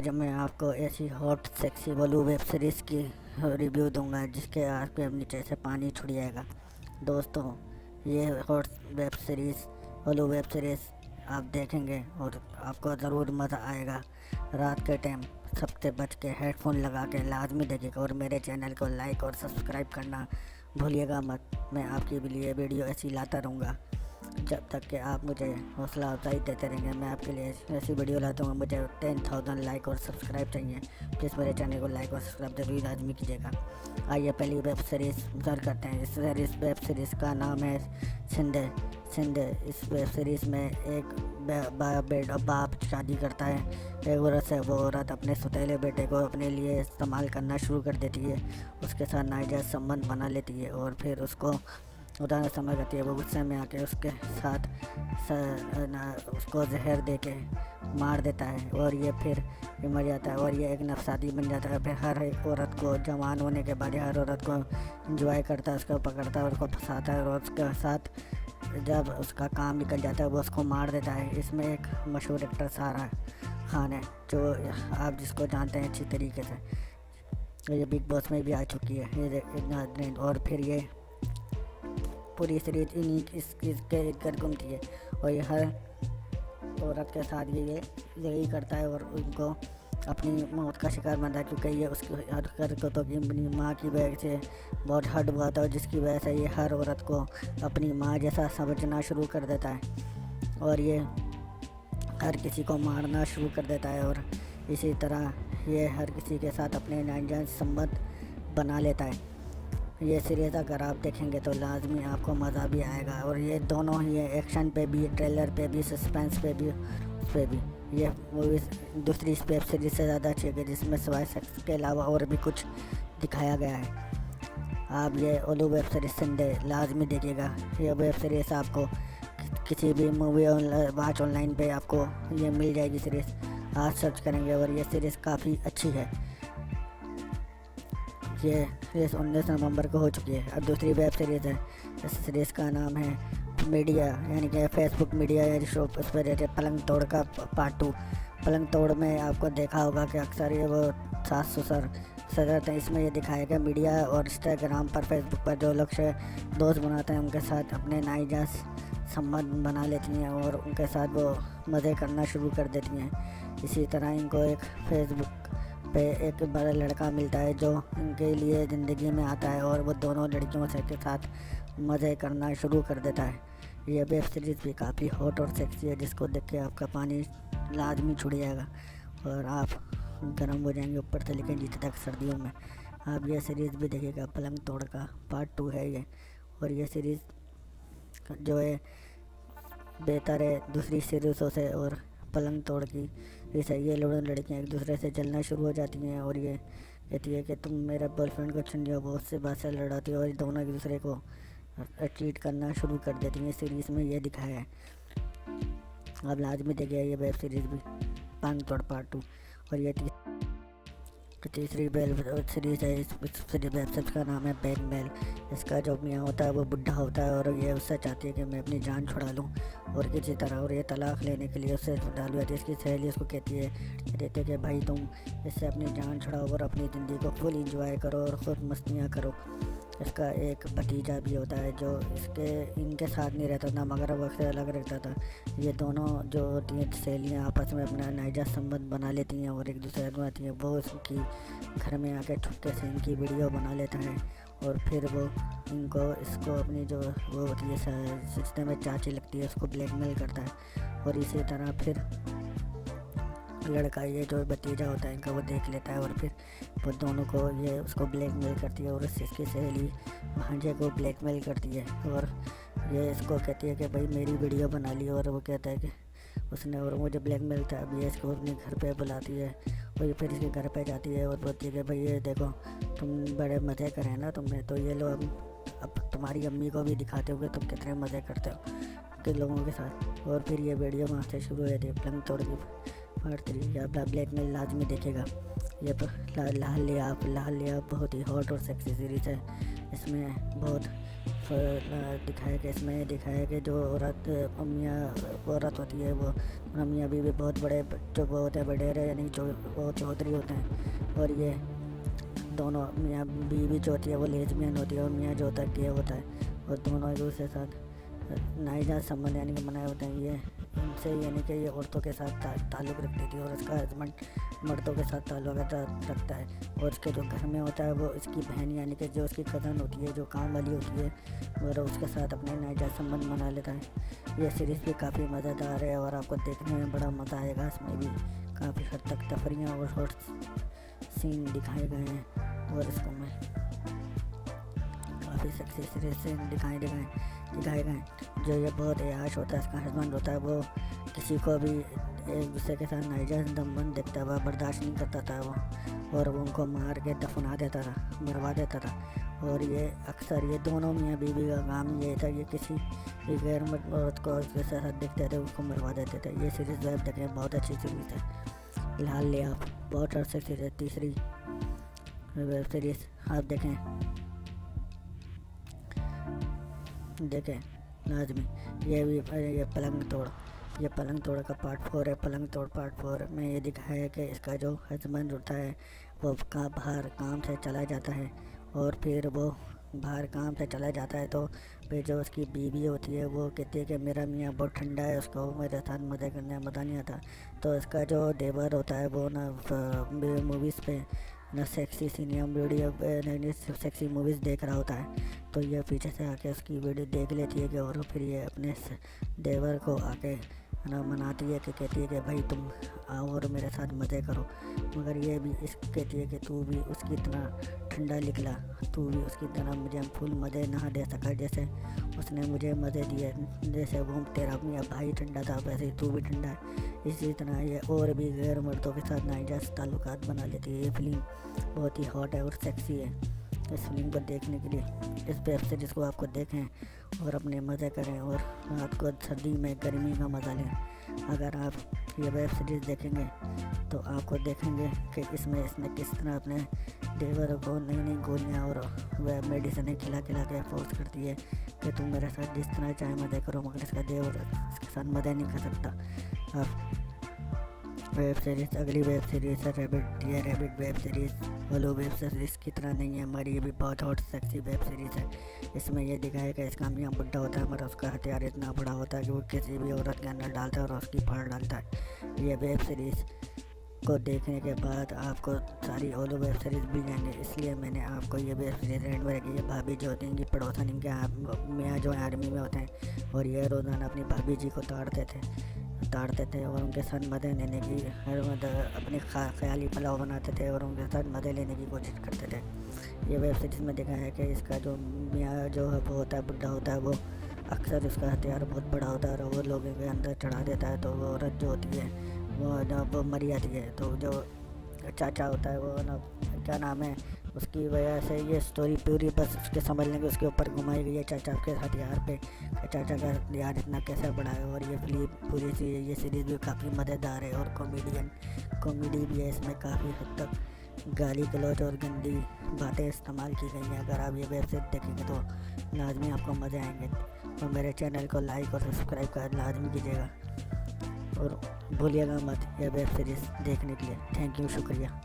आज मैं आपको ऐसी hot sexy blue web series की रिव्यू दूंगा जिसके आपके नीचे से पानी छूट जाएगा। दोस्तों, ये hot web series blue web series आप देखेंगे और आपको ज़रूर मज़ा आएगा। रात के टाइम सबसे बच के हेडफोन लगा के लाजमी देखिएगा और मेरे चैनल को लाइक और सब्सक्राइब करना भूलिएगा मत। मैं आपके लिए वीडियो ऐसी लाता रहूँगा जब तक कि आप मुझे हौसला अफजाई देते रहेंगे। मैं आपके लिए ऐसी वीडियो लाता हूँ। मुझे 10,000 लाइक और सब्सक्राइब चाहिए। प्लीज़ मेरे चैनल को लाइक और सब्सक्राइब जरूर लाजमी कीजिएगा। आइए पहली वेब सीरीज़ स्टार्ट करते हैं। इस वेब सीरीज़ का नाम है सिंधे। इस वेब सीरीज़ में एक बाप शादी करता है एक औरत से। वो औरत अपने सौतेले बेटे को अपने लिए इस्तेमाल करना शुरू कर देती है, उसके साथ नाजायज़ संबंध बना लेती है और फिर उसको उदाहरण समझ आती है। वो गुस्से में आके उसके साथ उसको जहर दे के मार देता है और ये फिर मर जाता है और ये एक नफसाती बन जाता है। फिर हर एक औरत को जवान होने के बाद हर औरत को इंजॉय करता है, उसको पकड़ता है और उसको फंसाता है और उसके साथ जब उसका काम निकल जाता है वो उसको मार देता है। इसमें एक मशहूर एक्टर सारा खान है जो आप जिसको जानते हैं अच्छी तरीके से। ये बिग बॉस में भी आ चुकी है ये। और फिर ये पूरी सीरीज इन्हीं इसके इर्द घूमती है और ये हर औरत के साथ यही करता है और उनको अपनी मौत का शिकार बनता है, क्योंकि ये उसकी हरकतों की अपनी माँ की वजह से बहुत हर्ट हुआ था और जिसकी वजह से ये हर औरत को अपनी माँ जैसा समझना शुरू कर देता है और ये हर किसी को मारना शुरू कर देता है और इसी तरह ये हर किसी के साथ अपने नाजायज़ संबंध बना लेता है। ये सीरीज़ अगर आप देखेंगे तो लाजमी आपको मज़ा भी आएगा और ये दोनों ही है, एक्शन पे भी, ट्रेलर पे भी, सस्पेंस पे भी, उस पे भी। ये मूवी दूसरी वेब सीरीज़ से ज़्यादा अच्छी है जिसमें सिवाय सेक्स के अलावा और भी कुछ दिखाया गया है। आप ये ओलू वेब सीरीज़ सिंधे लाजमी देखिएगा। ये वेब सीरीज़ आपको किसी भी मूवी वॉच ऑनलाइन पे आपको ये मिल जाएगी सीरीज़। आज सर्च करेंगे और ये सीरीज़ काफ़ी अच्छी है। ये सीरीज़ 19 नवंबर को हो चुकी है। अब दूसरी वेब सीरीज़ है। इस सीरीज़ का नाम है मीडिया, यानी कि फेसबुक मीडिया या शो। उस पर रहते पलंग तोड़ का पार्ट 2। पलंग तोड़ में आपको देखा होगा कि अक्सर ये वो सास ससुर सदर थे। इसमें ये दिखाया गया मीडिया और इंस्टाग्राम पर, फेसबुक पर जो लोग से दोस्त बनाते हैं उनके साथ अपने नाजायज़ संबंध बना लेती हैं और उनके साथ वो मज़े करना शुरू कर देती हैं। इसी तरह इनको एक फेसबुक पे एक बड़ा लड़का मिलता है जो इनके लिए ज़िंदगी में आता है और वो दोनों लड़कियों से के साथ मज़े करना शुरू कर देता है। ये वेब सीरीज़ भी काफ़ी हॉट और सेक्सी है जिसको देख के आपका पानी लाजमी छूट जाएगा और आप गर्म हो जाएंगे ऊपर से लेकर नीचे तक सर्दियों में। आप ये सीरीज़ भी देखिएगा। पलंग तोड़ का पार्ट 2 है ये और ये सीरीज़ जो है बेहतर है दूसरी सीरीज़ों से। और पलंग तोड़ की जैसे ये लड़कियाँ एक दूसरे से जलना शुरू हो जाती हैं और ये कहती है कि तुम मेरे बॉयफ्रेंड को छीन लियो। बहुत से बात से लड़ाती है और दोनों एक दूसरे को ट्रीट करना शुरू कर देती हैं। सीरीज़ में ये दिखाया है। अब लाजमी देखिए ये वेब सीरीज़ भी, पलंग तोड़ पार्ट 2। और ये तीसरी वेब सीरीज़ है। इस वेब सीरीज़ का नाम है बैन मेल। इसका जो मियाँ होता है वो बुढ़ा होता है और ये उससे चाहती है कि मैं अपनी जान छुड़ा लूँ और किसी तरह, और ये तलाक लेने के लिए उससे डालू है। इसकी सहेली उसको कहती है कि भाई तुम इससे अपनी जान छुड़ाओ और अपनी ज़िंदगी को फुल इंजॉय करो और ख़ुद मस्तियाँ करो। इसका एक भतीजा भी होता है जो इनके साथ नहीं रहता था मगर वक्त से अलग रहता था। ये दोनों जो होती हैं सहेलियाँ आपस में अपना नाजायज़ संबंध बना लेती हैं और एक दूसरे को आती हैं। वो उसकी घर में आके छुपके से इनकी वीडियो बना लेता है और फिर वो इसको अपनी जो वो होती है सिस्टम में चाची लगती है उसको ब्लैकमेल करता है और इसी तरह फिर लड़का ये जो भतीजा होता है इनका वो देख लेता है और फिर वो दोनों को ये उसको ब्लैकमेल करती है और इसकी सहेली भांजे को ब्लैकमेल करती है और ये इसको कहती है कि भाई मेरी वीडियो बना ली। और वो कहता है कि उसने और मुझे ब्लैकमेल था। अब ये इसको अपने घर पे बुलाती है और ये फिर इसके घर पे जाती है और बोलती है कि भाई ये देखो तुम बड़े मज़े करें ना तुमने, तो ये लो अब तुम्हारी अम्मी को भी दिखाते हो कि तुम कितने मज़े करते हो के लोगों के साथ। और फिर ये वीडियो वहाँ से शुरू हो जाती है पलंग तोड़ की पार्ट 3 या ब्लैकमेल लाजमी देखेगा। ये लाल लिया आप बहुत ही हॉट और सेक्सी सीरीज़ है। इसमें बहुत दिखाया कि इसमें दिखाया कि जो औरत मियाँ औरत होती है वो मियाँ बीवी बहुत बड़े जो वो होते हैं बडेरे यानी जो वो चौधरी होते हैं, और ये दोनों मियाँ बीवी जो होती है वो लेज़बियन होती है और मियाँ जो होता है गे होता है, और दोनों एक दूसरे के साथ नाजायज़ संबंध यानी कि बनाए होते हैं। ये इनसे यानी कि ये औरतों के साथ ताल्लुक़ रखती थी और इसका हस्बैंड मर्दों के साथ ताल्लुक़ रखता है, और इसके जो घर में होता है वो इसकी बहन यानी कि जो उसकी कज़न होती है जो काम वाली होती है और उसके साथ अपने नाजायज़ संबंध बना लेता है। ये सीरीज़ भी काफ़ी मज़ेदार है और आपको देखने में बड़ा मज़ा आएगा। इसमें भी काफ़ी हद तक तफरियाँ और शॉर्ट सीन दिखाए गए हैं, और इसको मैं काफ़ी सेक्सी सीरीज सीन दिखाए गए जो ये बहुत याश होता है। इसका हस्बैंड होता है वो किसी को भी एक दूसरे के साथ नाजायज़ संबंध देखता है, वह बर्दाश्त नहीं करता था वो, और वो उनको मार के दफना देता था, मरवा देता था। और ये अक्सर ये दोनों मियाँ बीवी का काम ये था, ये किसी भी गैर मर्द औरत को उसके साथ देखते थे उसको मरवा देते थे। ये सीरीज़ वेब देखें, बहुत अच्छी सीरीज़ है। फिलहाल ले आप बहुत अच्छी सीरीज़, तीसरी वेब सीरीज़ आप देखें लाजमी। ये पलंग तोड़ का पार्ट 4 है। पलंग तोड़ पार्ट 4 में ये दिखाया है कि इसका जो हस्बैंड होता है वो बाहर काम से चला जाता है, और फिर वो बाहर काम से चला जाता है तो फिर जो उसकी बीवी होती है वो कहती है कि मेरा मियाँ बहुत ठंडा है, उसको मेरे साथ मज़े करने मज़ा नहीं आता। तो इसका जो देवर होता है वो ना मूवीज़ पे ना sexy senior video sexy movies देख रहा होता है, तो ये पीछे से आके उसकी वीडियो देख लेती है कि, और फिर ये अपने देवर को आके ना मनाती है कि कहती है कि भाई तुम आओ और मेरे साथ मज़े करो, मगर ये भी इस कहती है कि तू भी उसकी तरह ठंडा निकला, तू भी उसकी तरह मुझे फुल मज़े ना दे सका जैसे उसने मुझे मज़े दिए, जैसे वो तेरा मियाँ भाई ठंडा था वैसे ही तू भी ठंडा है। इसी तरह ये और भी गैर मर्दों के साथ नाजायज़ ताल्लुकात बना लेती है। ये फिल्म बहुत ही हॉट है और सेक्सी है। इस फिल्म को देखने के लिए इस वेब सीरीज़ को आपको देखें और अपने मज़े करें और रात को सर्दी में गर्मी का मज़ा लें। अगर आप ये वेब सीरीज़ देखेंगे तो आपको देखेंगे कि इसने किस तरह अपने देवर को नई नई गोलियाँ और वह मेडिसिन खिला के फोर्स करती है कि तुम मेरे साथ जिस तरह चाहे मज़े करो, मगर इसका देवर इसके साथ मज़े नहीं कर सकता। आप वेब सीरीज़ अगली वेब सीरीज़ है रैबिट। ये rabbit web series hello web series की तरह नहीं है हमारी, ये भी बहुत हॉट सेक्सी वेब सीरीज़ है। इसमें यह दिखाया कि इसका मियाँ बुढ़ा होता है मगर उसका हथियार इतना बड़ा होता है कि वो किसी भी औरत के अंदर डालता है और उसकी फाड़ डालता है। ये वेब सीरीज़ को देखने के बाद आपको सारी ओलो वेब सीरीज़ मिल जाएंगे, इसलिए मैंने आपको ये वेब सीरीज़ रेंट में रखी है। भाभी जो होती हैं इनकी पड़ोसन इनके मियाँ जो आर्मी में होते हैं और ये रोज़ाना अपनी भाभी जी को ताड़ते थे और उनके साथ मज़े लेने की अपने ख्याली पुलाव बनाते थे और उनके साथ मज़े लेने की कोशिश करते थे। ये वेब सीरीज़ में दिखाया है कि इसका जो मियाँ जो है वो होता है बुढ़ा होता है, वो अक्सर उसका हथियार बहुत बड़ा होता है और वो लोगों के अंदर चढ़ा देता है, तो वो औरत जो होती है वो जब मर जाती है तो जो चाचा होता है वो ना क्या नाम है उसकी वजह से ये स्टोरी पूरी बस उसके समझ लेंगे उसके ऊपर घुमाई गई है चाचा के हथियार पे, चाचा का हथियार इतना कैसे बड़ा है। और ये फिल्म पूरी सी ये सीरीज़ भी काफ़ी मज़ेदार है और कॉमेडी भी है। इसमें काफ़ी हद तक गाली गलौज और गंदी बातें इस्तेमाल की गई हैं। अगर आप ये वेब सीरीज़ देखेंगे तो लाजमी आपको मज़े आएंगे, और मेरे चैनल को लाइक और सब्सक्राइब कर लाजमी कीजिएगा और भूलिएगा मत यह वेब सीरीज़ देखने के लिए। थैंक यू, शुक्रिया।